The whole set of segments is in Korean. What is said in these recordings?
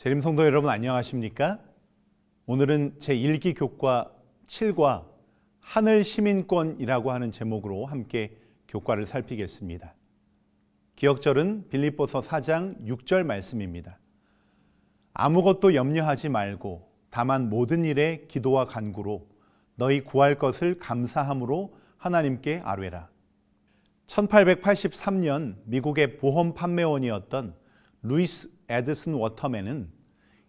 재림 성도 여러분 안녕하십니까? 오늘은 제1기 교과 7과 하늘 시민권이라고 하는 제목으로 함께 교과를 살피겠습니다. 기억절은 빌립보서 4장 6절 말씀입니다. 아무것도 염려하지 말고 다만 모든 일에 기도와 간구로 너희 구할 것을 감사함으로 하나님께 아뢰라. 1883년 미국의 보험 판매원이었던 루이스 에드슨 워터맨은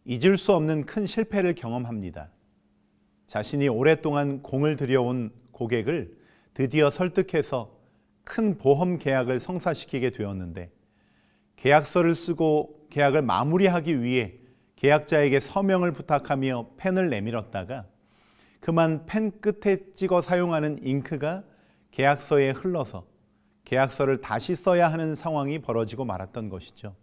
잊을 수 없는 큰 실패를 경험합니다. 자신이 오랫동안 공을 들여온 고객을 드디어 설득해서 큰 보험 계약을 성사시키게 되었는데 계약서를 쓰고 계약을 마무리하기 위해 계약자에게 서명을 부탁하며 펜을 내밀었다가 그만 펜 끝에 찍어 사용하는 잉크가 계약서에 흘러서 계약서를 다시 써야 하는 상황이 벌어지고 말았던 것이죠.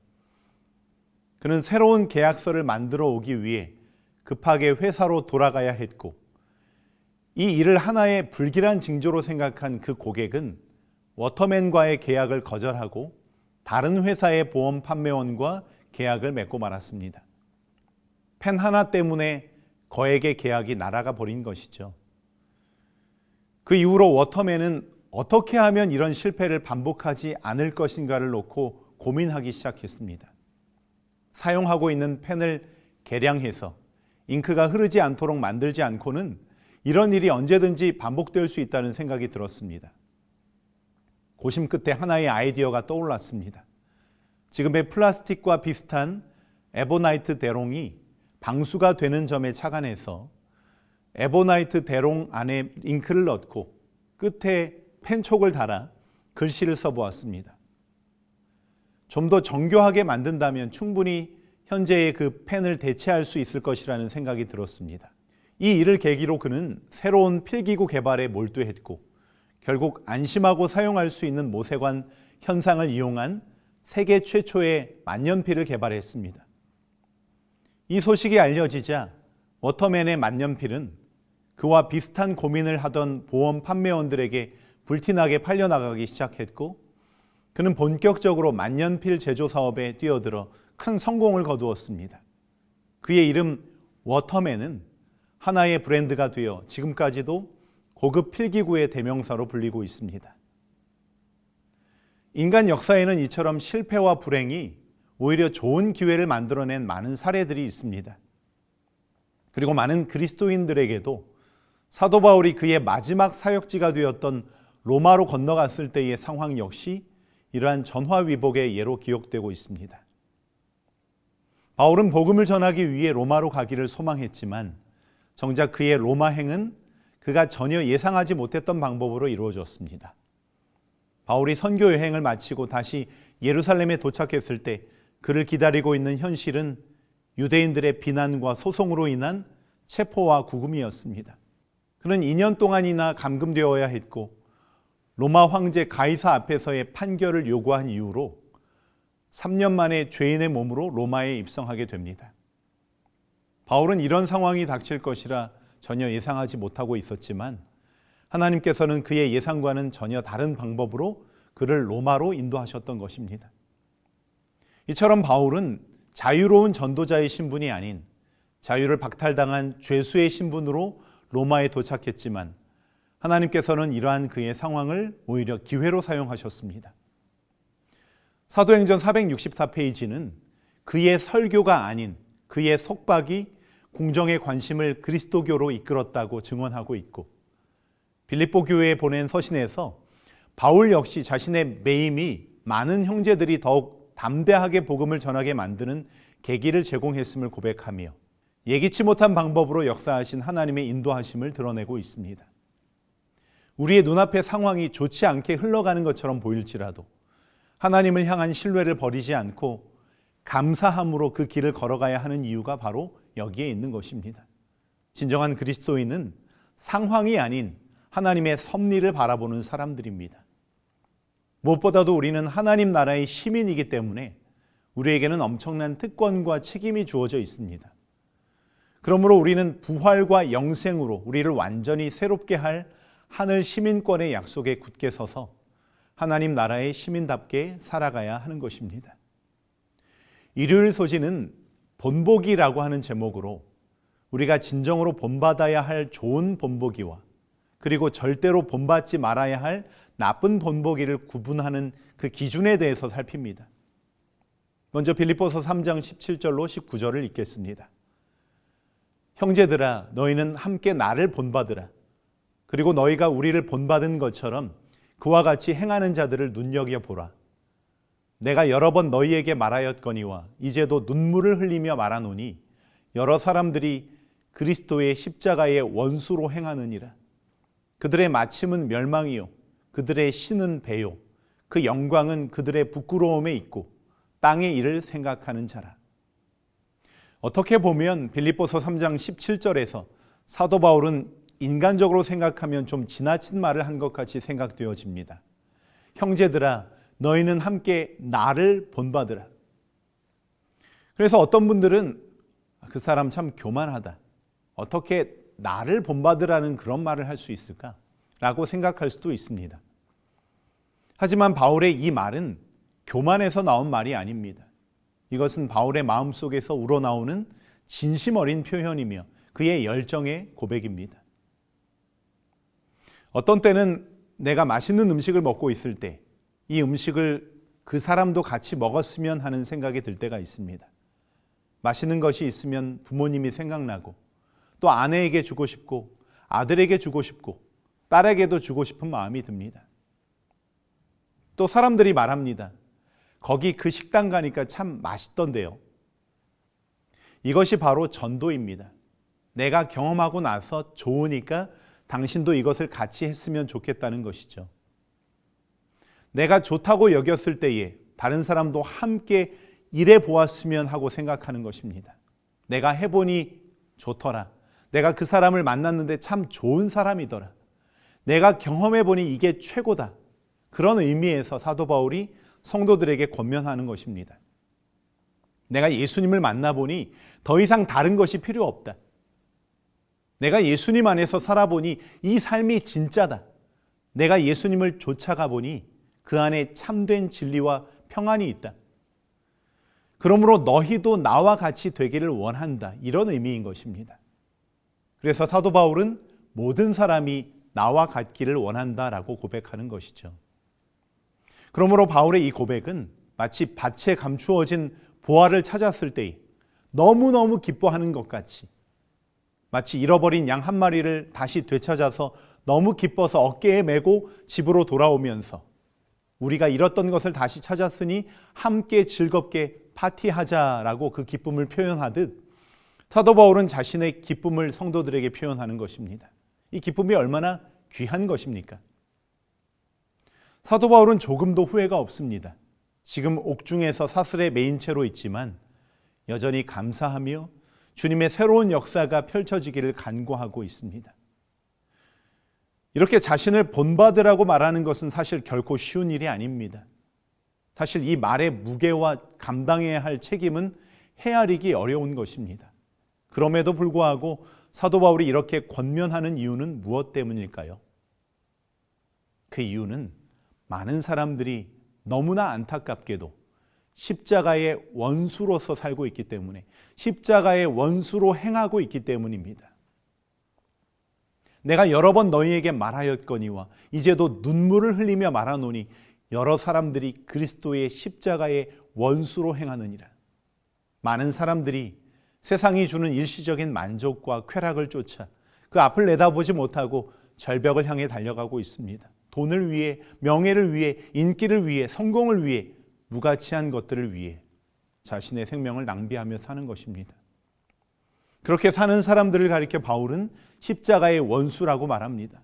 그는 새로운 계약서를 만들어 오기 위해 급하게 회사로 돌아가야 했고 이 일을 하나의 불길한 징조로 생각한 그 고객은 워터맨과의 계약을 거절하고 다른 회사의 보험 판매원과 계약을 맺고 말았습니다. 펜 하나 때문에 거액의 계약이 날아가 버린 것이죠. 그 이후로 워터맨은 어떻게 하면 이런 실패를 반복하지 않을 것인가를 놓고 고민하기 시작했습니다. 사용하고 있는 펜을 개량해서 잉크가 흐르지 않도록 만들지 않고는 이런 일이 언제든지 반복될 수 있다는 생각이 들었습니다. 고심 끝에 하나의 아이디어가 떠올랐습니다. 지금의 플라스틱과 비슷한 에보나이트 대롱이 방수가 되는 점에 착안해서 에보나이트 대롱 안에 잉크를 넣고 끝에 펜촉을 달아 글씨를 써보았습니다. 좀 더 정교하게 만든다면 충분히 현재의 그 펜을 대체할 수 있을 것이라는 생각이 들었습니다. 이 일을 계기로 그는 새로운 필기구 개발에 몰두했고 결국 안심하고 사용할 수 있는 모세관 현상을 이용한 세계 최초의 만년필을 개발했습니다. 이 소식이 알려지자 워터맨의 만년필은 그와 비슷한 고민을 하던 보험 판매원들에게 불티나게 팔려나가기 시작했고 그는 본격적으로 만년필 제조 사업에 뛰어들어 큰 성공을 거두었습니다. 그의 이름 워터맨은 하나의 브랜드가 되어 지금까지도 고급 필기구의 대명사로 불리고 있습니다. 인간 역사에는 이처럼 실패와 불행이 오히려 좋은 기회를 만들어낸 많은 사례들이 있습니다. 그리고 많은 그리스도인들에게도 사도 바울이 그의 마지막 사역지가 되었던 로마로 건너갔을 때의 상황 역시 이러한 전화위복의 예로 기억되고 있습니다. 바울은 복음을 전하기 위해 로마로 가기를 소망했지만 정작 그의 로마행은 그가 전혀 예상하지 못했던 방법으로 이루어졌습니다. 바울이 선교 여행을 마치고 다시 예루살렘에 도착했을 때 그를 기다리고 있는 현실은 유대인들의 비난과 소송으로 인한 체포와 구금이었습니다. 그는 2년 동안이나 감금되어야 했고 로마 황제 가이사 앞에서의 판결을 요구한 이후로 3년 만에 죄인의 몸으로 로마에 입성하게 됩니다. 바울은 이런 상황이 닥칠 것이라 전혀 예상하지 못하고 있었지만 하나님께서는 그의 예상과는 전혀 다른 방법으로 그를 로마로 인도하셨던 것입니다. 이처럼 바울은 자유로운 전도자의 신분이 아닌 자유를 박탈당한 죄수의 신분으로 로마에 도착했지만 하나님께서는 이러한 그의 상황을 오히려 기회로 사용하셨습니다. 사도행전 464페이지는 그의 설교가 아닌 그의 속박이 궁정의 관심을 그리스도교로 이끌었다고 증언하고 있고 빌립보 교회에 보낸 서신에서 바울 역시 자신의 매임이 많은 형제들이 더욱 담대하게 복음을 전하게 만드는 계기를 제공했음을 고백하며 예기치 못한 방법으로 역사하신 하나님의 인도하심을 드러내고 있습니다. 우리의 눈앞의 상황이 좋지 않게 흘러가는 것처럼 보일지라도 하나님을 향한 신뢰를 버리지 않고 감사함으로 그 길을 걸어가야 하는 이유가 바로 여기에 있는 것입니다. 진정한 그리스도인은 상황이 아닌 하나님의 섭리를 바라보는 사람들입니다. 무엇보다도 우리는 하나님 나라의 시민이기 때문에 우리에게는 엄청난 특권과 책임이 주어져 있습니다. 그러므로 우리는 부활과 영생으로 우리를 완전히 새롭게 할 하늘 시민권의 약속에 굳게 서서 하나님 나라의 시민답게 살아가야 하는 것입니다. 일요일 소식은 본보기라고 하는 제목으로 우리가 진정으로 본받아야 할 좋은 본보기와 그리고 절대로 본받지 말아야 할 나쁜 본보기를 구분하는 그 기준에 대해서 살핍니다. 먼저 빌립보서 3장 17절로 19절을 읽겠습니다. 형제들아, 너희는 함께 나를 본받으라. 그리고 너희가 우리를 본받은 것처럼 그와 같이 행하는 자들을 눈여겨보라. 내가 여러 번 너희에게 말하였거니와 이제도 눈물을 흘리며 말하노니 여러 사람들이 그리스도의 십자가의 원수로 행하느니라. 그들의 마침은 멸망이요 그들의 신은 배요 그 영광은 그들의 부끄러움에 있고 땅의 일을 생각하는 자라. 어떻게 보면 빌립보서 3장 17절에서 사도 바울은 인간적으로 생각하면 좀 지나친 말을 한 것 같이 생각되어집니다. 형제들아, 너희는 함께 나를 본받으라. 그래서 어떤 분들은 그 사람 참 교만하다. 어떻게 나를 본받으라는 그런 말을 할 수 있을까? 라고 생각할 수도 있습니다. 하지만 바울의 이 말은 교만에서 나온 말이 아닙니다. 이것은 바울의 마음속에서 우러나오는 진심 어린 표현이며 그의 열정의 고백입니다. 어떤 때는 내가 맛있는 음식을 먹고 있을 때 이 음식을 그 사람도 같이 먹었으면 하는 생각이 들 때가 있습니다. 맛있는 것이 있으면 부모님이 생각나고 또 아내에게 주고 싶고 아들에게 주고 싶고 딸에게도 주고 싶은 마음이 듭니다. 또 사람들이 말합니다. 거기 그 식당 가니까 참 맛있던데요. 이것이 바로 전도입니다. 내가 경험하고 나서 좋으니까 당신도 이것을 같이 했으면 좋겠다는 것이죠. 내가 좋다고 여겼을 때에 다른 사람도 함께 일해 보았으면 하고 생각하는 것입니다. 내가 해보니 좋더라. 내가 그 사람을 만났는데 참 좋은 사람이더라. 내가 경험해보니 이게 최고다. 그런 의미에서 사도 바울이 성도들에게 권면하는 것입니다. 내가 예수님을 만나보니 더 이상 다른 것이 필요 없다. 내가 예수님 안에서 살아보니 이 삶이 진짜다. 내가 예수님을 쫓아가 보니 그 안에 참된 진리와 평안이 있다. 그러므로 너희도 나와 같이 되기를 원한다. 이런 의미인 것입니다. 그래서 사도 바울은 모든 사람이 나와 같기를 원한다라고 고백하는 것이죠. 그러므로 바울의 이 고백은 마치 밭에 감추어진 보화를 찾았을 때 너무너무 기뻐하는 것 같이, 마치 잃어버린 양 한 마리를 다시 되찾아서 너무 기뻐서 어깨에 메고 집으로 돌아오면서 우리가 잃었던 것을 다시 찾았으니 함께 즐겁게 파티하자라고 그 기쁨을 표현하듯 사도 바울은 자신의 기쁨을 성도들에게 표현하는 것입니다. 이 기쁨이 얼마나 귀한 것입니까? 사도 바울은 조금도 후회가 없습니다. 지금 옥중에서 사슬에 매인 채로 있지만 여전히 감사하며 주님의 새로운 역사가 펼쳐지기를 간구하고 있습니다. 이렇게 자신을 본받으라고 말하는 것은 사실 결코 쉬운 일이 아닙니다. 사실 이 말의 무게와 감당해야 할 책임은 헤아리기 어려운 것입니다. 그럼에도 불구하고 사도 바울이 이렇게 권면하는 이유는 무엇 때문일까요? 그 이유는 많은 사람들이 너무나 안타깝게도 십자가의 원수로서 살고 있기 때문에, 십자가의 원수로 행하고 있기 때문입니다. 내가 여러 번 너희에게 말하였거니와 이제도 눈물을 흘리며 말하노니 여러 사람들이 그리스도의 십자가의 원수로 행하느니라. 많은 사람들이 세상이 주는 일시적인 만족과 쾌락을 쫓아 그 앞을 내다보지 못하고 절벽을 향해 달려가고 있습니다. 돈을 위해, 명예를 위해, 인기를 위해, 성공을 위해, 무가치한 것들을 위해 자신의 생명을 낭비하며 사는 것입니다. 그렇게 사는 사람들을 가리켜 바울은 십자가의 원수라고 말합니다.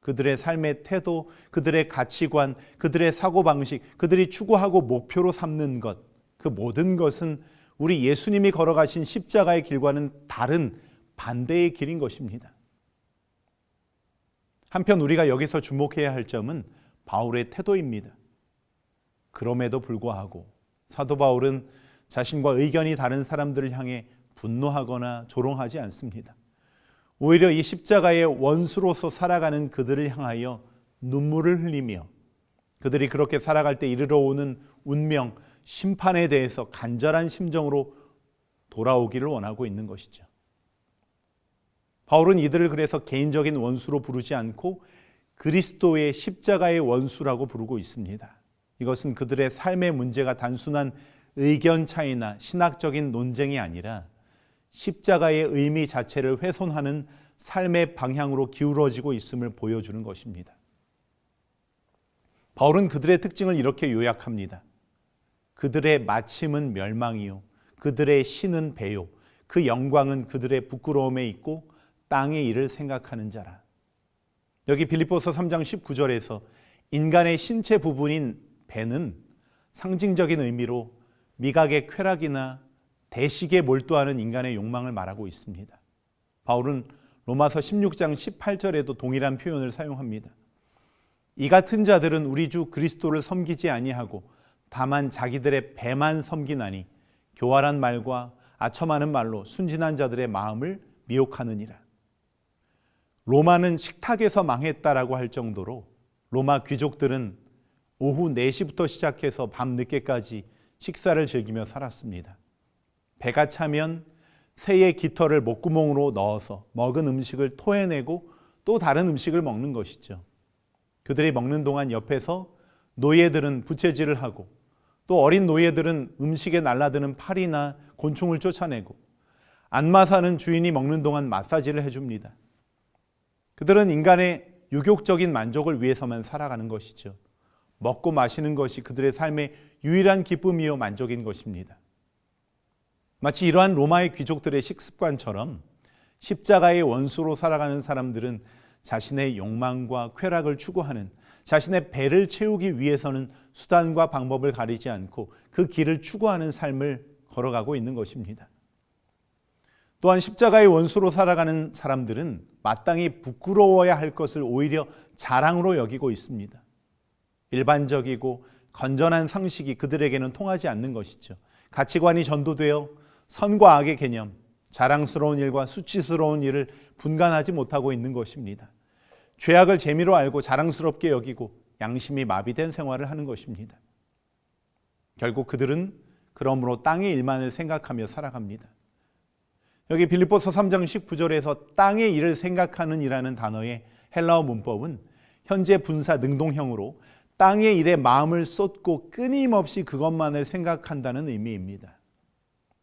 그들의 삶의 태도, 그들의 가치관, 그들의 사고방식, 그들이 추구하고 목표로 삼는 것, 그 모든 것은 우리 예수님이 걸어가신 십자가의 길과는 다른 반대의 길인 것입니다. 한편 우리가 여기서 주목해야 할 점은 바울의 태도입니다. 그럼에도 불구하고 사도 바울은 자신과 의견이 다른 사람들을 향해 분노하거나 조롱하지 않습니다. 오히려 이 십자가의 원수로서 살아가는 그들을 향하여 눈물을 흘리며 그들이 그렇게 살아갈 때 이르러 오는 운명, 심판에 대해서 간절한 심정으로 돌아오기를 원하고 있는 것이죠. 바울은 이들을 그래서 개인적인 원수로 부르지 않고 그리스도의 십자가의 원수라고 부르고 있습니다. 이것은 그들의 삶의 문제가 단순한 의견 차이나 신학적인 논쟁이 아니라 십자가의 의미 자체를 훼손하는 삶의 방향으로 기울어지고 있음을 보여주는 것입니다. 바울은 그들의 특징을 이렇게 요약합니다. 그들의 마침은 멸망이요, 그들의 신은 배요, 그 영광은 그들의 부끄러움에 있고 땅의 일을 생각하는 자라. 여기 빌립보서 3장 19절에서 인간의 신체 부분인 배는 상징적인 의미로 미각의 쾌락이나 대식에 몰두하는 인간의 욕망을 말하고 있습니다. 바울은 로마서 16장 18절에도 동일한 표현을 사용합니다. 이 같은 자들은 우리 주 그리스도를 섬기지 아니하고 다만 자기들의 배만 섬기나니 교활한 말과 아첨하는 말로 순진한 자들의 마음을 미혹하느니라. 로마는 식탁에서 망했다라고 할 정도로 로마 귀족들은 오후 4시부터 시작해서 밤 늦게까지 식사를 즐기며 살았습니다. 배가 차면 새의 깃털을 목구멍으로 넣어서 먹은 음식을 토해내고 또 다른 음식을 먹는 것이죠. 그들이 먹는 동안 옆에서 노예들은 부채질을 하고 또 어린 노예들은 음식에 날아드는 파리나 곤충을 쫓아내고 안마 사는 주인이 먹는 동안 마사지를 해줍니다. 그들은 인간의 유욕적인 만족을 위해서만 살아가는 것이죠. 먹고 마시는 것이 그들의 삶의 유일한 기쁨이요 만족인 것입니다. 마치 이러한 로마의 귀족들의 식습관처럼 십자가의 원수로 살아가는 사람들은 자신의 욕망과 쾌락을 추구하는, 자신의 배를 채우기 위해서는 수단과 방법을 가리지 않고 그 길을 추구하는 삶을 걸어가고 있는 것입니다. 또한 십자가의 원수로 살아가는 사람들은 마땅히 부끄러워야 할 것을 오히려 자랑으로 여기고 있습니다. 일반적이고 건전한 상식이 그들에게는 통하지 않는 것이죠. 가치관이 전도되어 선과 악의 개념, 자랑스러운 일과 수치스러운 일을 분간하지 못하고 있는 것입니다. 죄악을 재미로 알고 자랑스럽게 여기고 양심이 마비된 생활을 하는 것입니다. 결국 그들은 그러므로 땅의 일만을 생각하며 살아갑니다. 여기 빌립보서 3장 19절에서 땅의 일을 생각하는 이라는 단어의 헬라어 문법은 현재 분사 능동형으로 땅의 일에 마음을 쏟고 끊임없이 그것만을 생각한다는 의미입니다.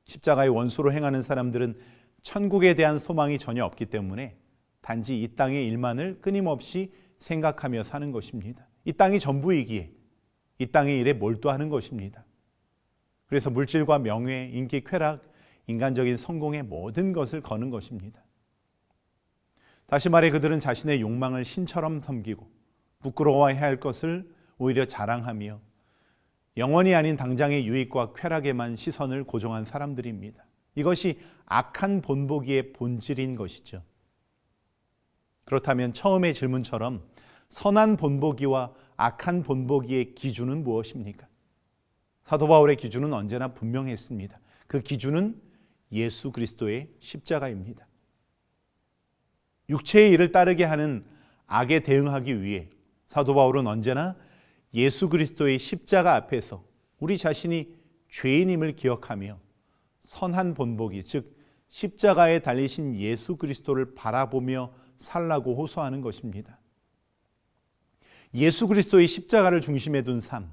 십자가의 원수로 행하는 사람들은 천국에 대한 소망이 전혀 없기 때문에 단지 이 땅의 일만을 끊임없이 생각하며 사는 것입니다. 이 땅이 전부이기에 이 땅의 일에 몰두하는 것입니다. 그래서 물질과 명예, 인기, 쾌락, 인간적인 성공의 모든 것을 거는 것입니다. 다시 말해 그들은 자신의 욕망을 신처럼 섬기고 부끄러워해야 할 것을 오히려 자랑하며 영원히 아닌 당장의 유익과 쾌락에만 시선을 고정한 사람들입니다. 이것이 악한 본보기의 본질인 것이죠. 그렇다면 처음의 질문처럼 선한 본보기와 악한 본보기의 기준은 무엇입니까? 사도 바울의 기준은 언제나 분명했습니다. 그 기준은 예수 그리스도의 십자가입니다. 육체의 일을 따르게 하는 악에 대응하기 위해 사도 바울은 언제나 예수 그리스도의 십자가 앞에서 우리 자신이 죄인임을 기억하며 선한 본보기, 즉 십자가에 달리신 예수 그리스도를 바라보며 살라고 호소하는 것입니다. 예수 그리스도의 십자가를 중심에 둔 삶,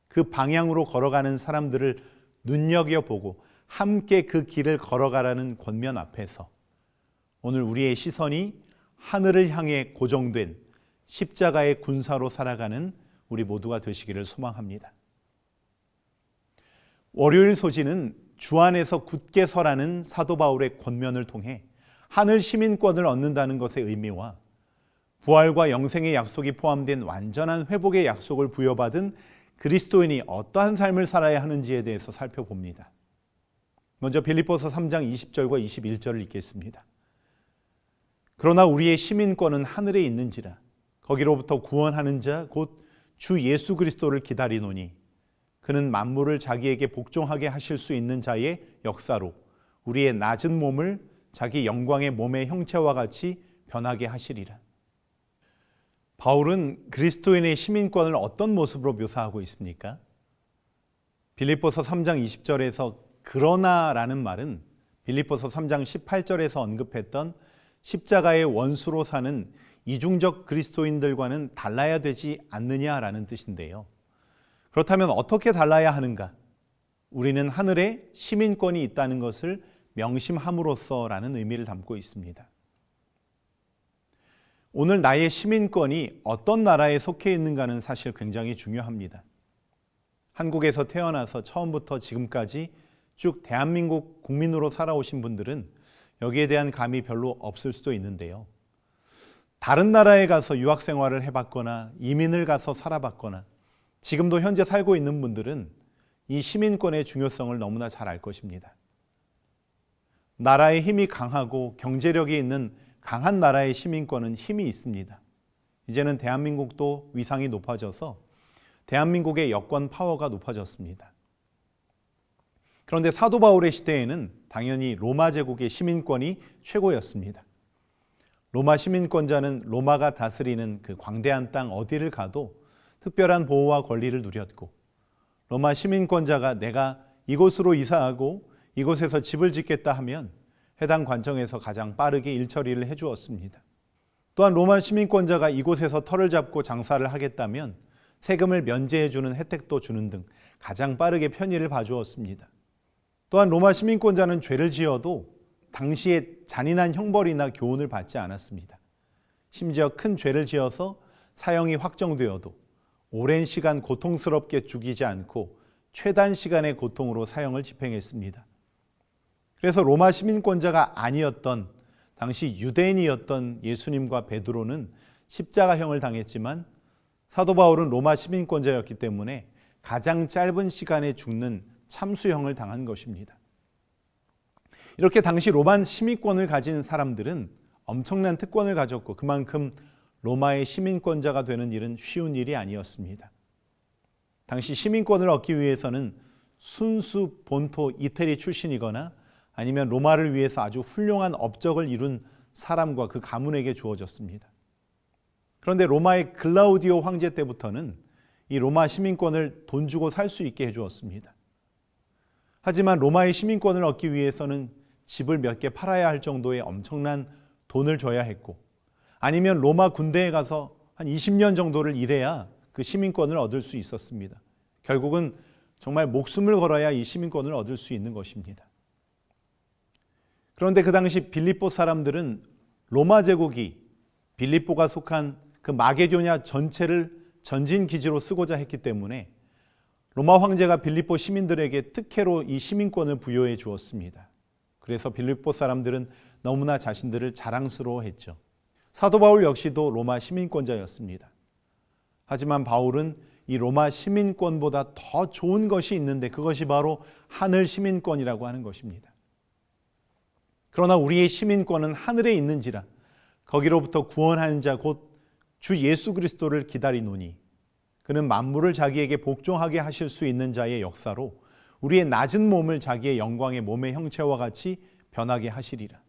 그 방향으로 걸어가는 사람들을 눈여겨보고 함께 그 길을 걸어가라는 권면 앞에서 오늘 우리의 시선이 하늘을 향해 고정된 십자가의 군사로 살아가는 우리 모두가 되시기를 소망합니다. 월요일 소지는 주 안에서 굳게 서라는 사도 바울의 권면을 통해 하늘 시민권을 얻는다는 것의 의미와 부활과 영생의 약속이 포함된 완전한 회복의 약속을 부여받은 그리스도인이 어떠한 삶을 살아야 하는지에 대해서 살펴봅니다. 먼저 빌립보서 3장 20절과 21절을 읽겠습니다. 그러나 우리의 시민권은 하늘에 있는지라 거기로부터 구원하는 자 곧 주 예수 그리스도를 기다리노니 그는 만물을 자기에게 복종하게 하실 수 있는 자의 역사로 우리의 낮은 몸을 자기 영광의 몸의 형체와 같이 변하게 하시리라. 바울은 그리스도인의 시민권을 어떤 모습으로 묘사하고 있습니까? 빌립보서 3장 20절에서 그러나라는 말은 빌립보서 3장 18절에서 언급했던 십자가의 원수로 사는 이중적 그리스도인들과는 달라야 되지 않느냐라는 뜻인데요. 그렇다면 어떻게 달라야 하는가? 우리는 하늘에 시민권이 있다는 것을 명심함으로써라는 의미를 담고 있습니다. 오늘 나의 시민권이 어떤 나라에 속해 있는가는 사실 굉장히 중요합니다. 한국에서 태어나서 처음부터 지금까지 쭉 대한민국 국민으로 살아오신 분들은 여기에 대한 감이 별로 없을 수도 있는데요. 다른 나라에 가서 유학 생활을 해봤거나 이민을 가서 살아봤거나 지금도 현재 살고 있는 분들은 이 시민권의 중요성을 너무나 잘 알 것입니다. 나라의 힘이 강하고 경제력이 있는 강한 나라의 시민권은 힘이 있습니다. 이제는 대한민국도 위상이 높아져서 대한민국의 여권 파워가 높아졌습니다. 그런데 사도 바울의 시대에는 당연히 로마 제국의 시민권이 최고였습니다. 로마 시민권자는 로마가 다스리는 그 광대한 땅 어디를 가도 특별한 보호와 권리를 누렸고, 로마 시민권자가 내가 이곳으로 이사하고 이곳에서 집을 짓겠다 하면 해당 관청에서 가장 빠르게 일처리를 해주었습니다. 또한 로마 시민권자가 이곳에서 터를 잡고 장사를 하겠다면 세금을 면제해주는 혜택도 주는 등 가장 빠르게 편의를 봐주었습니다. 또한 로마 시민권자는 죄를 지어도 당시에 잔인한 형벌이나 교훈을 받지 않았습니다. 심지어 큰 죄를 지어서 사형이 확정되어도 오랜 시간 고통스럽게 죽이지 않고 최단 시간의 고통으로 사형을 집행했습니다. 그래서 로마 시민권자가 아니었던 당시 유대인이었던 예수님과 베드로는 십자가형을 당했지만 사도 바울은 로마 시민권자였기 때문에 가장 짧은 시간에 죽는 참수형을 당한 것입니다. 이렇게 당시 로마 시민권을 가진 사람들은 엄청난 특권을 가졌고 그만큼 로마의 시민권자가 되는 일은 쉬운 일이 아니었습니다. 당시 시민권을 얻기 위해서는 순수 본토 이태리 출신이거나 아니면 로마를 위해서 아주 훌륭한 업적을 이룬 사람과 그 가문에게 주어졌습니다. 그런데 로마의 글라우디오 황제 때부터는 이 로마 시민권을 돈 주고 살 수 있게 해주었습니다. 하지만 로마의 시민권을 얻기 위해서는 집을 몇 개 팔아야 할 정도의 엄청난 돈을 줘야 했고, 아니면 로마 군대에 가서 한 20년 정도를 일해야 그 시민권을 얻을 수 있었습니다. 결국은 정말 목숨을 걸어야 이 시민권을 얻을 수 있는 것입니다. 그런데 그 당시 빌립보 사람들은 로마 제국이 빌립보가 속한 그 마게도냐 전체를 전진 기지로 쓰고자 했기 때문에 로마 황제가 빌립보 시민들에게 특혜로 이 시민권을 부여해 주었습니다. 그래서 빌립보 사람들은 너무나 자신들을 자랑스러워했죠. 사도 바울 역시도 로마 시민권자였습니다. 하지만 바울은 이 로마 시민권보다 더 좋은 것이 있는데 그것이 바로 하늘 시민권이라고 하는 것입니다. 그러나 우리의 시민권은 하늘에 있는지라 거기로부터 구원하는 자 곧 주 예수 그리스도를 기다리노니 그는 만물을 자기에게 복종하게 하실 수 있는 자의 역사로 우리의 낮은 몸을 자기의 영광의 몸의 형체와 같이 변하게 하시리라.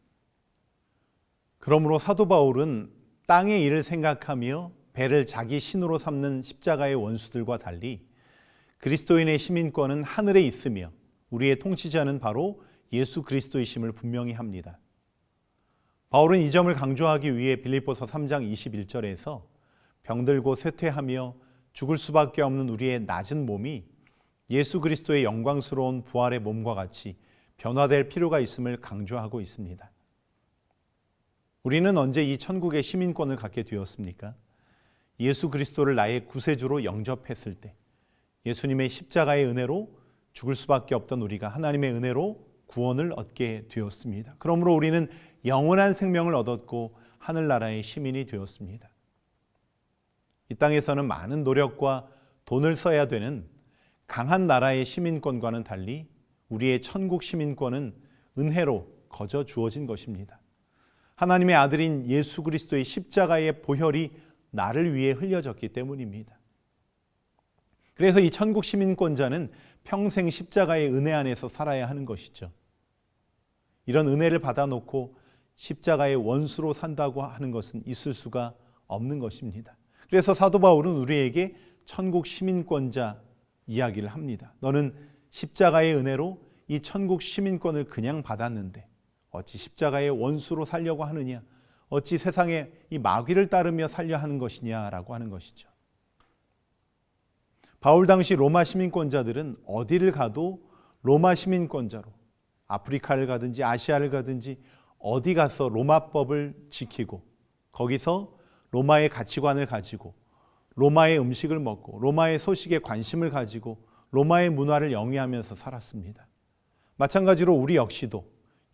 그러므로 사도 바울은 땅의 일을 생각하며 배를 자기 신으로 삼는 십자가의 원수들과 달리 그리스도인의 시민권은 하늘에 있으며 우리의 통치자는 바로 예수 그리스도이심을 분명히 합니다. 바울은 이 점을 강조하기 위해 빌립보서 3장 21절에서 병들고 쇠퇴하며 죽을 수밖에 없는 우리의 낮은 몸이 예수 그리스도의 영광스러운 부활의 몸과 같이 변화될 필요가 있음을 강조하고 있습니다. 우리는 언제 이 천국의 시민권을 갖게 되었습니까? 예수 그리스도를 나의 구세주로 영접했을 때 예수님의 십자가의 은혜로 죽을 수밖에 없던 우리가 하나님의 은혜로 구원을 얻게 되었습니다. 그러므로 우리는 영원한 생명을 얻었고 하늘나라의 시민이 되었습니다. 이 땅에서는 많은 노력과 돈을 써야 되는 강한 나라의 시민권과는 달리 우리의 천국 시민권은 은혜로 거저 주어진 것입니다. 하나님의 아들인 예수 그리스도의 십자가의 보혈이 나를 위해 흘려졌기 때문입니다. 그래서 이 천국 시민권자는 평생 십자가의 은혜 안에서 살아야 하는 것이죠. 이런 은혜를 받아놓고 십자가의 원수로 산다고 하는 것은 있을 수가 없는 것입니다. 그래서 사도 바울은 우리에게 천국 시민권자 이야기를 합니다. 너는 십자가의 은혜로 이 천국 시민권을 그냥 받았는데 어찌 십자가의 원수로 살려고 하느냐? 어찌 세상에 이 마귀를 따르며 살려 하는 것이냐라고 하는 것이죠. 바울 당시 로마 시민권자들은 어디를 가도 로마 시민권자로 아프리카를 가든지 아시아를 가든지 어디 가서 로마법을 지키고 거기서 로마의 가치관을 가지고 로마의 음식을 먹고 로마의 소식에 관심을 가지고 로마의 문화를 영위하면서 살았습니다. 마찬가지로 우리 역시도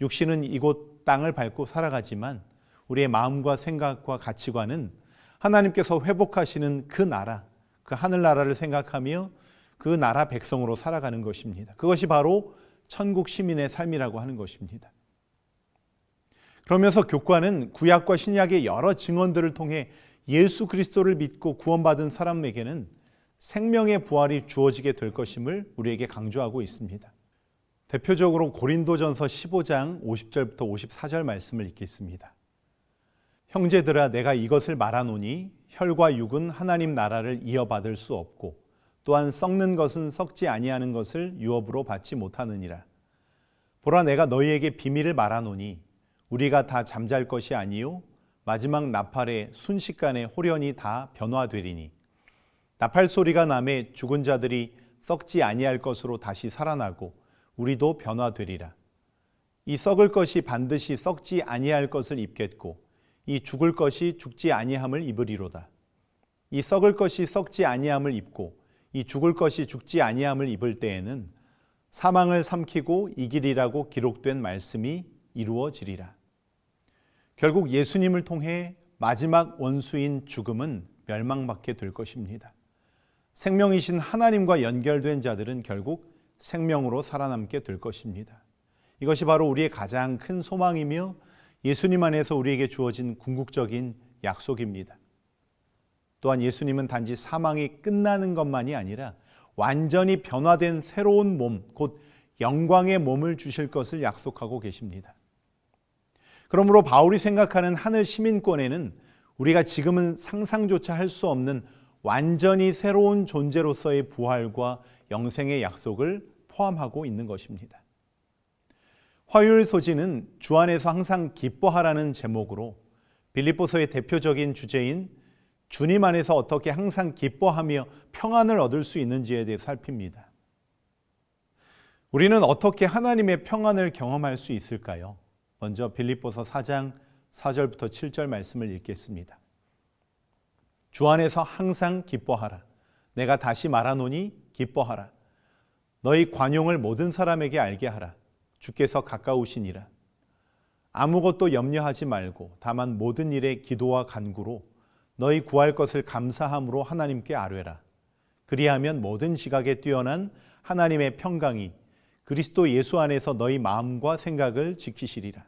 육신은 이곳 땅을 밟고 살아가지만 우리의 마음과 생각과 가치관은 하나님께서 회복하시는 그 나라, 그 하늘나라를 생각하며 그 나라 백성으로 살아가는 것입니다. 그것이 바로 천국 시민의 삶이라고 하는 것입니다. 그러면서 교과는 구약과 신약의 여러 증언들을 통해 예수 그리스도를 믿고 구원받은 사람에게는 생명의 부활이 주어지게 될 것임을 우리에게 강조하고 있습니다. 대표적으로 고린도전서 15장 50절부터 54절 말씀을 읽겠습니다. 형제들아 내가 이것을 말하노니 혈과 육은 하나님 나라를 이어받을 수 없고 또한 썩는 것은 썩지 아니하는 것을 유업으로 받지 못하느니라. 보라 내가 너희에게 비밀을 말하노니 우리가 다 잠잘 것이 아니요 마지막 나팔에 순식간에 홀연히 다 변화되리니 나팔 소리가 나매 죽은 자들이 썩지 아니할 것으로 다시 살아나고 우리도 변화되리라. 이 썩을 것이 반드시 썩지 아니할 것을 입겠고 이 죽을 것이 죽지 아니함을 입으리로다. 이 썩을 것이 썩지 아니함을 입고 이 죽을 것이 죽지 아니함을 입을 때에는 사망을 삼키고 이기리라고 기록된 말씀이 이루어지리라. 결국 예수님을 통해 마지막 원수인 죽음은 멸망받게 될 것입니다. 생명이신 하나님과 연결된 자들은 결국 생명으로 살아남게 될 것입니다. 이것이 바로 우리의 가장 큰 소망이며 예수님 안에서 우리에게 주어진 궁극적인 약속입니다. 또한 예수님은 단지 사망이 끝나는 것만이 아니라 완전히 변화된 새로운 몸, 곧 영광의 몸을 주실 것을 약속하고 계십니다. 그러므로 바울이 생각하는 하늘 시민권에는 우리가 지금은 상상조차 할 수 없는 완전히 새로운 존재로서의 부활과 영생의 약속을 포함하고 있는 것입니다. 화요일 소지는 주 안에서 항상 기뻐하라는 제목으로 빌립보서의 대표적인 주제인 주님 안에서 어떻게 항상 기뻐하며 평안을 얻을 수 있는지에 대해 살핍니다. 우리는 어떻게 하나님의 평안을 경험할 수 있을까요? 먼저 빌립보서 4장 4절부터 7절 말씀을 읽겠습니다. 주 안에서 항상 기뻐하라. 내가 다시 말하노니 기뻐하라. 너희 관용을 모든 사람에게 알게 하라. 주께서 가까우시니라. 아무것도 염려하지 말고 다만 모든 일에 기도와 간구로 너희 구할 것을 감사함으로 하나님께 아뢰라. 그리하면 모든 지각에 뛰어난 하나님의 평강이 그리스도 예수 안에서 너희 마음과 생각을 지키시리라.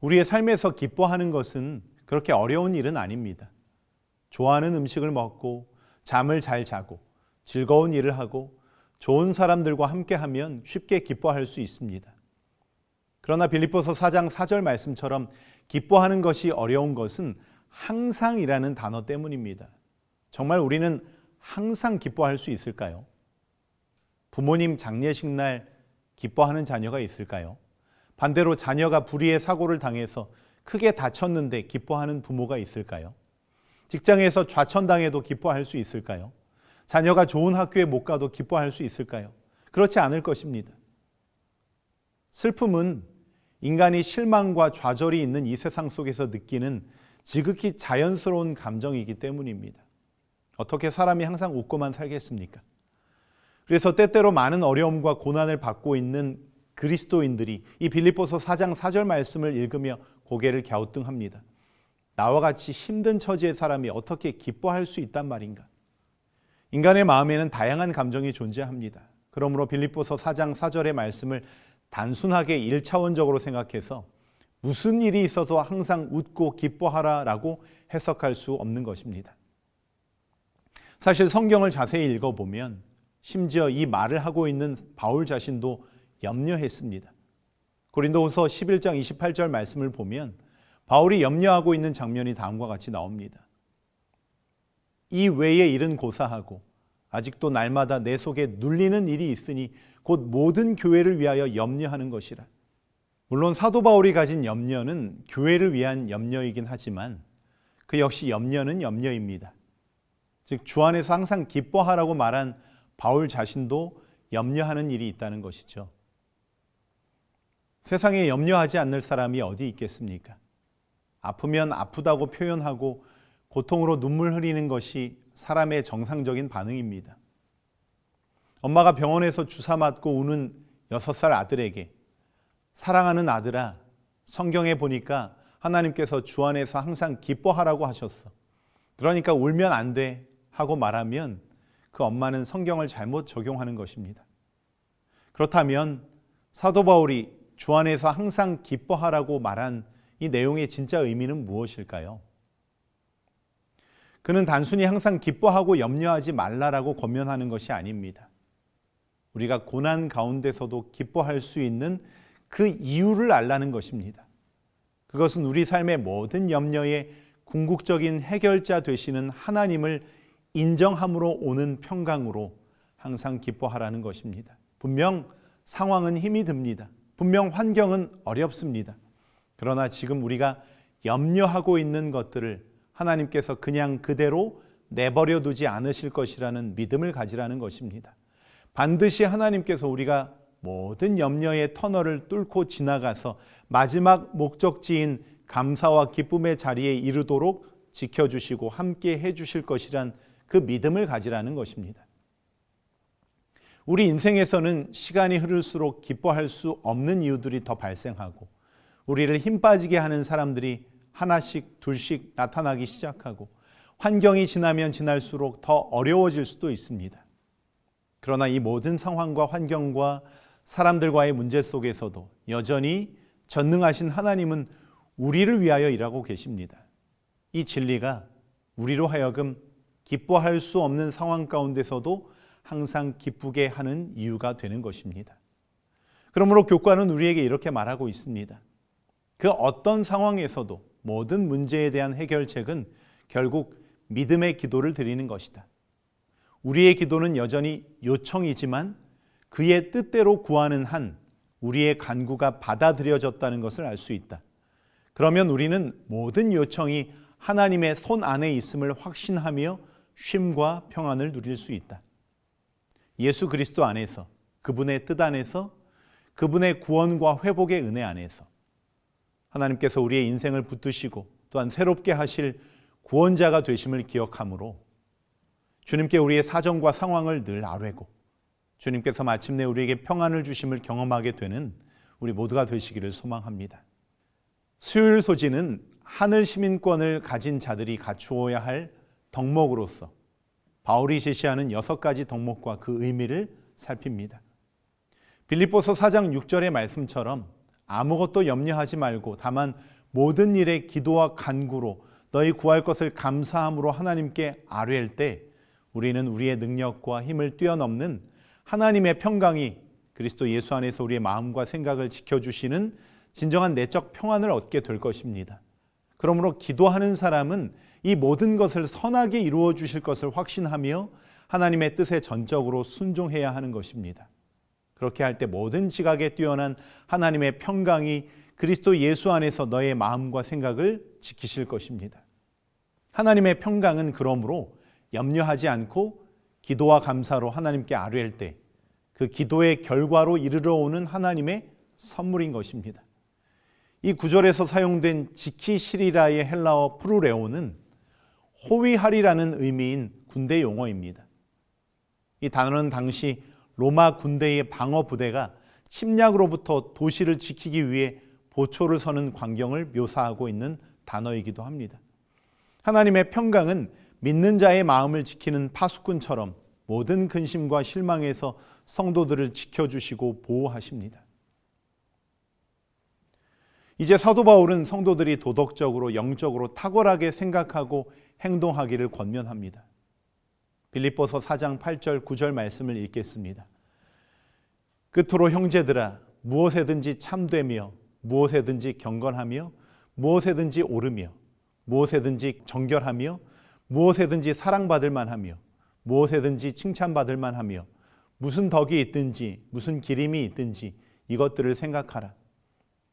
우리의 삶에서 기뻐하는 것은 그렇게 어려운 일은 아닙니다. 좋아하는 음식을 먹고 잠을 잘 자고 즐거운 일을 하고 좋은 사람들과 함께하면 쉽게 기뻐할 수 있습니다. 그러나 빌립보서 4장 4절 말씀처럼 기뻐하는 것이 어려운 것은 항상이라는 단어 때문입니다. 정말 우리는 항상 기뻐할 수 있을까요? 부모님 장례식 날 기뻐하는 자녀가 있을까요? 반대로 자녀가 불의의 사고를 당해서 크게 다쳤는데 기뻐하는 부모가 있을까요? 직장에서 좌천당해도 기뻐할 수 있을까요? 자녀가 좋은 학교에 못 가도 기뻐할 수 있을까요? 그렇지 않을 것입니다. 슬픔은 인간이 실망과 좌절이 있는 이 세상 속에서 느끼는 지극히 자연스러운 감정이기 때문입니다. 어떻게 사람이 항상 웃고만 살겠습니까? 그래서 때때로 많은 어려움과 고난을 받고 있는 그리스도인들이 이 빌립보서 4장 4절 말씀을 읽으며 고개를 갸우뚱합니다. 나와 같이 힘든 처지의 사람이 어떻게 기뻐할 수 있단 말인가? 인간의 마음에는 다양한 감정이 존재합니다. 그러므로 빌립보서 4장 4절의 말씀을 단순하게 1차원적으로 생각해서 무슨 일이 있어도 항상 웃고 기뻐하라라고 해석할 수 없는 것입니다. 사실 성경을 자세히 읽어보면 심지어 이 말을 하고 있는 바울 자신도 염려했습니다. 고린도후서 11장 28절 말씀을 보면 바울이 염려하고 있는 장면이 다음과 같이 나옵니다. 이 외의 일은 고사하고 아직도 날마다 내 속에 눌리는 일이 있으니 곧 모든 교회를 위하여 염려하는 것이라. 물론 사도 바울이 가진 염려는 교회를 위한 염려이긴 하지만 그 역시 염려는 염려입니다. 즉 주 안에서 항상 기뻐하라고 말한 바울 자신도 염려하는 일이 있다는 것이죠. 세상에 염려하지 않는 사람이 어디 있겠습니까? 아프면 아프다고 표현하고 고통으로 눈물 흘리는 것이 사람의 정상적인 반응입니다. 엄마가 병원에서 주사 맞고 우는 6살 아들에게 사랑하는 아들아, 성경에 보니까 하나님께서 주 안에서 항상 기뻐하라고 하셨어. 그러니까 울면 안 돼 하고 말하면 그 엄마는 성경을 잘못 적용하는 것입니다. 그렇다면 사도 바울이 주 안에서 항상 기뻐하라고 말한 이 내용의 진짜 의미는 무엇일까요? 그는 단순히 항상 기뻐하고 염려하지 말라라고 권면하는 것이 아닙니다. 우리가 고난 가운데서도 기뻐할 수 있는 그 이유를 알라는 것입니다. 그것은 우리 삶의 모든 염려의 궁극적인 해결자 되시는 하나님을 인정함으로 오는 평강으로 항상 기뻐하라는 것입니다. 분명 상황은 힘이 듭니다. 분명 환경은 어렵습니다. 그러나 지금 우리가 염려하고 있는 것들을 하나님께서 그냥 그대로 내버려 두지 않으실 것이라는 믿음을 가지라는 것입니다. 반드시 하나님께서 우리가 모든 염려의 터널을 뚫고 지나가서 마지막 목적지인 감사와 기쁨의 자리에 이르도록 지켜주시고 함께 해주실 것이란 그 믿음을 가지라는 것입니다. 우리 인생에서는 시간이 흐를수록 기뻐할 수 없는 이유들이 더 발생하고 우리를 힘 빠지게 하는 사람들이 하나씩 둘씩 나타나기 시작하고 환경이 지나면 지날수록 더 어려워질 수도 있습니다. 그러나 이 모든 상황과 환경과 사람들과의 문제 속에서도 여전히 전능하신 하나님은 우리를 위하여 일하고 계십니다. 이 진리가 우리로 하여금 기뻐할 수 없는 상황 가운데서도 항상 기쁘게 하는 이유가 되는 것입니다. 그러므로 교과는 우리에게 이렇게 말하고 있습니다. 그 어떤 상황에서도 모든 문제에 대한 해결책은 결국 믿음의 기도를 드리는 것이다. 우리의 기도는 여전히 요청이지만 그의 뜻대로 구하는 한 우리의 간구가 받아들여졌다는 것을 알 수 있다. 그러면 우리는 모든 요청이 하나님의 손 안에 있음을 확신하며 쉼과 평안을 누릴 수 있다. 예수 그리스도 안에서, 그분의 뜻 안에서, 그분의 구원과 회복의 은혜 안에서 하나님께서 우리의 인생을 붙드시고 또한 새롭게 하실 구원자가 되심을 기억함으로 주님께 우리의 사정과 상황을 늘 아뢰고 주님께서 마침내 우리에게 평안을 주심을 경험하게 되는 우리 모두가 되시기를 소망합니다. 수요일 소지는 하늘 시민권을 가진 자들이 갖추어야 할 덕목으로서 바울이 제시하는 6가지 덕목과 그 의미를 살핍니다. 빌립보서 4장 6절의 말씀처럼 아무것도 염려하지 말고 다만 모든 일에 기도와 간구로 너희 구할 것을 감사함으로 하나님께 아뢰일 때 우리는 우리의 능력과 힘을 뛰어넘는 하나님의 평강이 그리스도 예수 안에서 우리의 마음과 생각을 지켜주시는 진정한 내적 평안을 얻게 될 것입니다. 그러므로 기도하는 사람은 이 모든 것을 선하게 이루어 주실 것을 확신하며 하나님의 뜻에 전적으로 순종해야 하는 것입니다. 그렇게 할 때 모든 지각에 뛰어난 하나님의 평강이 그리스도 예수 안에서 너의 마음과 생각을 지키실 것입니다. 하나님의 평강은 그러므로 염려하지 않고 기도와 감사로 하나님께 아뢰일 때 그 기도의 결과로 이르러 오는 하나님의 선물인 것입니다. 이 구절에서 사용된 지키시리라의 헬라어 프루레오는 호위하리라는 의미인 군대 용어입니다. 이 단어는 당시 로마 군대의 방어 부대가 침략으로부터 도시를 지키기 위해 보초를 서는 광경을 묘사하고 있는 단어이기도 합니다. 하나님의 평강은 믿는 자의 마음을 지키는 파수꾼처럼 모든 근심과 실망에서 성도들을 지켜주시고 보호하십니다. 이제 사도 바울은 성도들이 도덕적으로 영적으로 탁월하게 생각하고 행동하기를 권면합니다. 빌립보서 4장 8절 9절 말씀을 읽겠습니다. 끝으로 형제들아 무엇에든지 참되며 무엇에든지 경건하며 무엇에든지 옳으며 무엇에든지 정결하며 무엇에든지 사랑받을 만하며 무엇에든지 칭찬받을 만하며 무슨 덕이 있든지 무슨 기림이 있든지 이것들을 생각하라.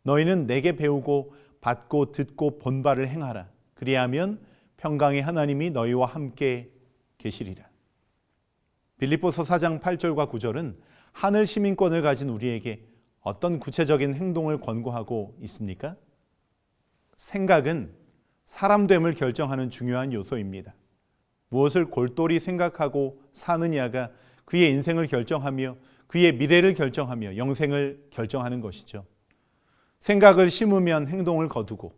너희는 내게 배우고 받고 듣고 본 바를 행하라. 그리하면 평강의 하나님이 너희와 함께 계시리라. 빌립보서 4장 8절과 9절은 하늘 시민권을 가진 우리에게 어떤 구체적인 행동을 권고하고 있습니까? 생각은 사람됨을 결정하는 중요한 요소입니다. 무엇을 골똘히 생각하고 사느냐가 그의 인생을 결정하며 그의 미래를 결정하며 영생을 결정하는 것이죠. 생각을 심으면 행동을 거두고,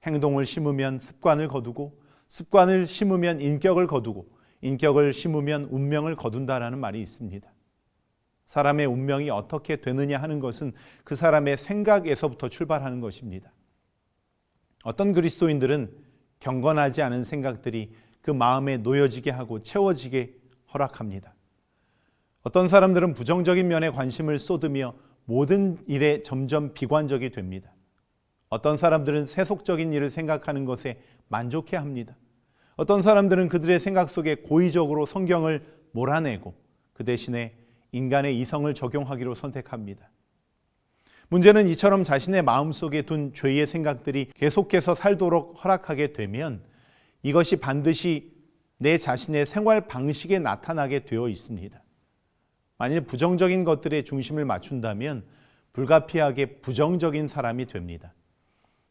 행동을 심으면 습관을 거두고, 습관을 심으면 인격을 거두고, 인격을 심으면 운명을 거둔다라는 말이 있습니다. 사람의 운명이 어떻게 되느냐 하는 것은 그 사람의 생각에서부터 출발하는 것입니다. 어떤 그리스도인들은 경건하지 않은 생각들이 그 마음에 놓여지게 하고 채워지게 허락합니다. 어떤 사람들은 부정적인 면에 관심을 쏟으며 모든 일에 점점 비관적이 됩니다. 어떤 사람들은 세속적인 일을 생각하는 것에 만족해합니다. 어떤 사람들은 그들의 생각 속에 고의적으로 성경을 몰아내고 그 대신에 인간의 이성을 적용하기로 선택합니다. 문제는 이처럼 자신의 마음속에 둔 죄의 생각들이 계속해서 살도록 허락하게 되면 이것이 반드시 내 자신의 생활 방식에 나타나게 되어 있습니다. 만일 부정적인 것들에 중심을 맞춘다면 불가피하게 부정적인 사람이 됩니다.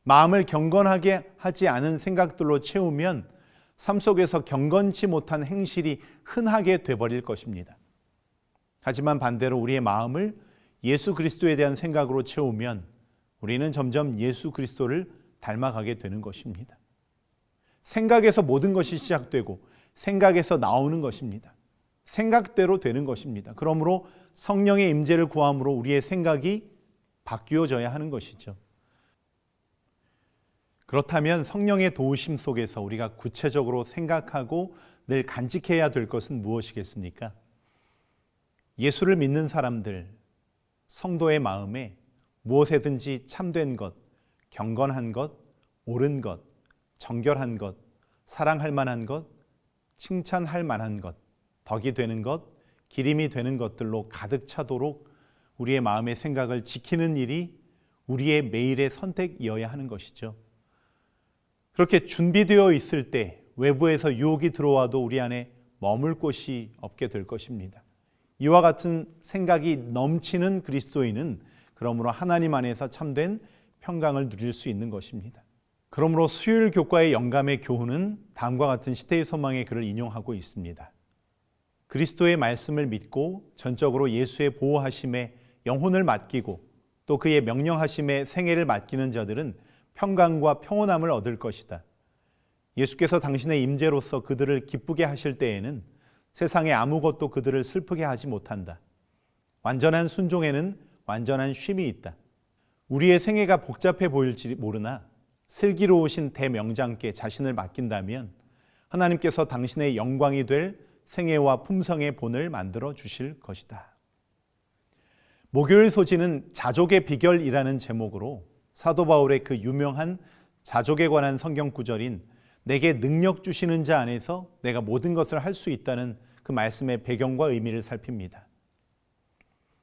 마음을 경건하게 하지 않은 생각들로 채우면 삶 속에서 경건치 못한 행실이 흔하게 돼버릴 것입니다. 하지만 반대로 우리의 마음을 예수 그리스도에 대한 생각으로 채우면 우리는 점점 예수 그리스도를 닮아가게 되는 것입니다. 생각에서 모든 것이 시작되고 생각에서 나오는 것입니다. 생각대로 되는 것입니다. 그러므로 성령의 임재를 구함으로 우리의 생각이 바뀌어져야 하는 것이죠. 그렇다면 성령의 도우심 속에서 우리가 구체적으로 생각하고 늘 간직해야 될 것은 무엇이겠습니까? 예수를 믿는 사람들, 성도의 마음에 무엇에든지 참된 것, 경건한 것, 옳은 것, 정결한 것, 사랑할 만한 것, 칭찬할 만한 것, 덕이 되는 것, 기림이 되는 것들로 가득 차도록 우리의 마음의 생각을 지키는 일이 우리의 매일의 선택이어야 하는 것이죠. 그렇게 준비되어 있을 때 외부에서 유혹이 들어와도 우리 안에 머물 곳이 없게 될 것입니다. 이와 같은 생각이 넘치는 그리스도인은 그러므로 하나님 안에서 참된 평강을 누릴 수 있는 것입니다. 그러므로 수요일 교과의 영감의 교훈은 다음과 같은 시대의 소망의 글을 인용하고 있습니다. 그리스도의 말씀을 믿고 전적으로 예수의 보호하심에 영혼을 맡기고 또 그의 명령하심에 생애를 맡기는 자들은 평강과 평온함을 얻을 것이다. 예수께서 당신의 임재로서 그들을 기쁘게 하실 때에는 세상에 아무것도 그들을 슬프게 하지 못한다. 완전한 순종에는 완전한 쉼이 있다. 우리의 생애가 복잡해 보일지 모르나 슬기로우신 대명장께 자신을 맡긴다면 하나님께서 당신의 영광이 될 생애와 품성의 본을 만들어 주실 것이다. 목요일 소지는 자족의 비결이라는 제목으로 사도 바울의 그 유명한 자족에 관한 성경 구절인 내게 능력 주시는 자 안에서 내가 모든 것을 할 수 있다는 그 말씀의 배경과 의미를 살핍니다.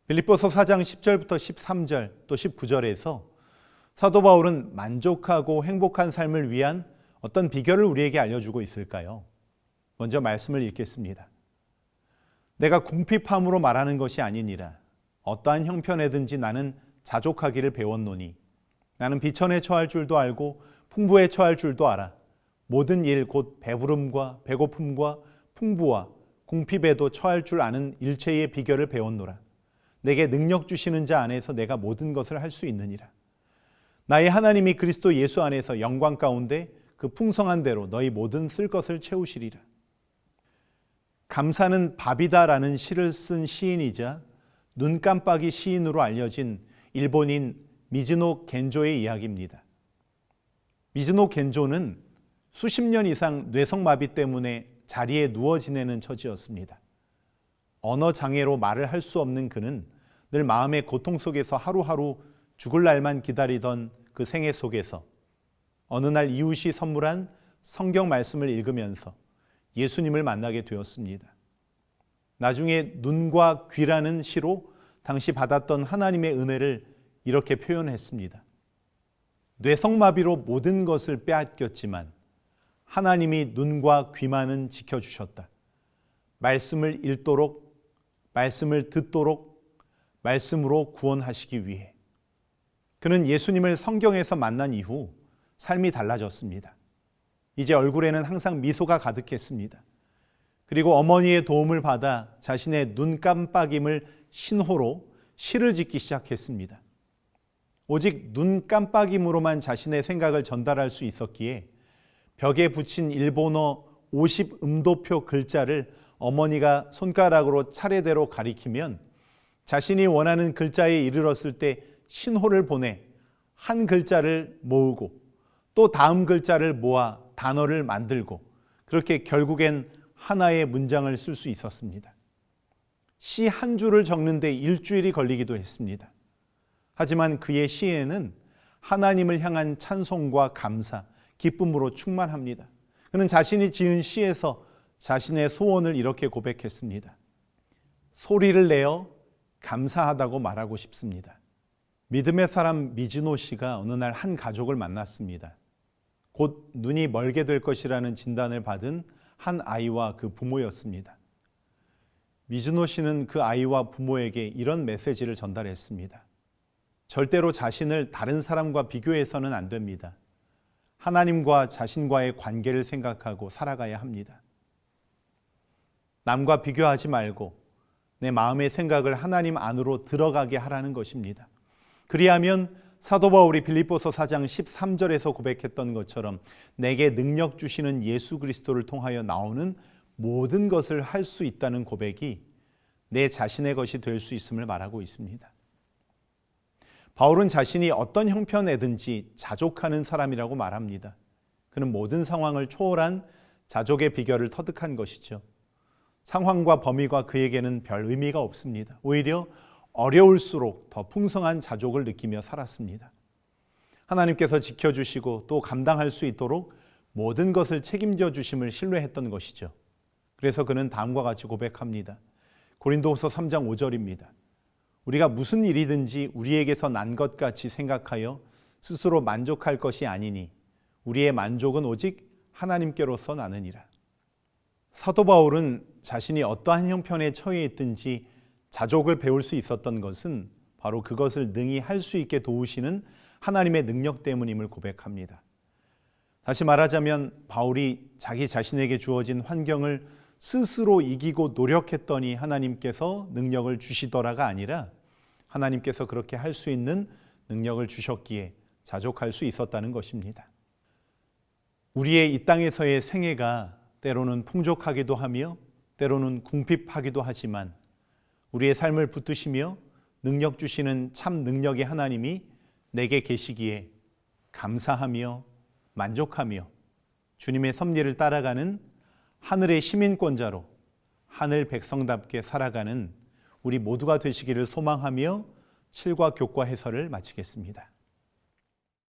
빌립보서 4장 10절부터 13절 또 19절에서 사도 바울은 만족하고 행복한 삶을 위한 어떤 비결을 우리에게 알려주고 있을까요? 먼저 말씀을 읽겠습니다. 내가 궁핍함으로 말하는 것이 아니니라. 어떠한 형편에든지 나는 자족하기를 배웠노니 나는 비천에 처할 줄도 알고 풍부에 처할 줄도 알아. 모든 일 곧 배부름과 배고픔과 풍부와 궁핍에도 처할 줄 아는 일체의 비결을 배웠노라. 내게 능력 주시는 자 안에서 내가 모든 것을 할 수 있느니라. 나의 하나님이 그리스도 예수 안에서 영광 가운데 그 풍성한 대로 너희 모든 쓸 것을 채우시리라. 감사는 밥이다라는 시를 쓴 시인이자 눈 깜빡이 시인으로 알려진 일본인 미즈노 겐조의 이야기입니다. 미즈노 겐조는 수십 년 이상 뇌성마비 때문에 자리에 누워 지내는 처지였습니다. 언어 장애로 말을 할 수 없는 그는 늘 마음의 고통 속에서 하루하루 죽을 날만 기다리던 그 생애 속에서 어느 날 이웃이 선물한 성경 말씀을 읽으면서 예수님을 만나게 되었습니다. 나중에 눈과 귀라는 시로 당시 받았던 하나님의 은혜를 이렇게 표현했습니다. 뇌성마비로 모든 것을 빼앗겼지만 하나님이 눈과 귀만은 지켜주셨다. 말씀을 읽도록, 말씀을 듣도록, 말씀으로 구원하시기 위해. 그는 예수님을 성경에서 만난 이후 삶이 달라졌습니다. 이제 얼굴에는 항상 미소가 가득했습니다. 그리고 어머니의 도움을 받아 자신의 눈 깜빡임을 신호로 시를 짓기 시작했습니다. 오직 눈 깜빡임으로만 자신의 생각을 전달할 수 있었기에 벽에 붙인 일본어 50음도표 글자를 어머니가 손가락으로 차례대로 가리키면 자신이 원하는 글자에 이르렀을 때 신호를 보내 한 글자를 모으고 또 다음 글자를 모아 단어를 만들고 그렇게 결국엔 하나의 문장을 쓸 수 있었습니다. 시 한 줄을 적는데 일주일이 걸리기도 했습니다. 하지만 그의 시에는 하나님을 향한 찬송과 감사, 기쁨으로 충만합니다. 그는 자신이 지은 시에서 자신의 소원을 이렇게 고백했습니다. 소리를 내어 감사하다고 말하고 싶습니다. 믿음의 사람 미즈노 씨가 어느 날 한 가족을 만났습니다. 곧 눈이 멀게 될 것이라는 진단을 받은 한 아이와 그 부모였습니다. 미즈노 씨는 그 아이와 부모에게 이런 메시지를 전달했습니다. 절대로 자신을 다른 사람과 비교해서는 안 됩니다. 하나님과 자신과의 관계를 생각하고 살아가야 합니다. 남과 비교하지 말고 내 마음의 생각을 하나님 안으로 들어가게 하라는 것입니다. 그리하면 사도 바울이 빌립보서 4장 13절에서 고백했던 것처럼 내게 능력 주시는 예수 그리스도를 통하여 나오는 모든 것을 할 수 있다는 고백이 내 자신의 것이 될 수 있음을 말하고 있습니다. 바울은 자신이 어떤 형편에든지 자족하는 사람이라고 말합니다. 그는 모든 상황을 초월한 자족의 비결을 터득한 것이죠. 상황과 범위가 그에게는 별 의미가 없습니다. 오히려 어려울수록 더 풍성한 자족을 느끼며 살았습니다. 하나님께서 지켜주시고 또 감당할 수 있도록 모든 것을 책임져 주심을 신뢰했던 것이죠. 그래서 그는 다음과 같이 고백합니다. 고린도후서 3장 5절입니다. 우리가 무슨 일이든지 우리에게서 난 것 같이 생각하여 스스로 만족할 것이 아니니 우리의 만족은 오직 하나님께로서 나느니라. 사도 바울은 자신이 어떠한 형편에 처해 있든지 자족을 배울 수 있었던 것은 바로 그것을 능히 할 수 있게 도우시는 하나님의 능력 때문임을 고백합니다. 다시 말하자면 바울이 자기 자신에게 주어진 환경을 스스로 이기고 노력했더니 하나님께서 능력을 주시더라가 아니라 하나님께서 그렇게 할 수 있는 능력을 주셨기에 자족할 수 있었다는 것입니다. 우리의 이 땅에서의 생애가 때로는 풍족하기도 하며 때로는 궁핍하기도 하지만 우리의 삶을 붙드시며 능력 주시는 참 능력의 하나님이 내게 계시기에 감사하며 만족하며 주님의 섭리를 따라가는 하늘의 시민권자로 하늘 백성답게 살아가는 우리 모두가 되시기를 소망하며 7과 교과 해설을 마치겠습니다.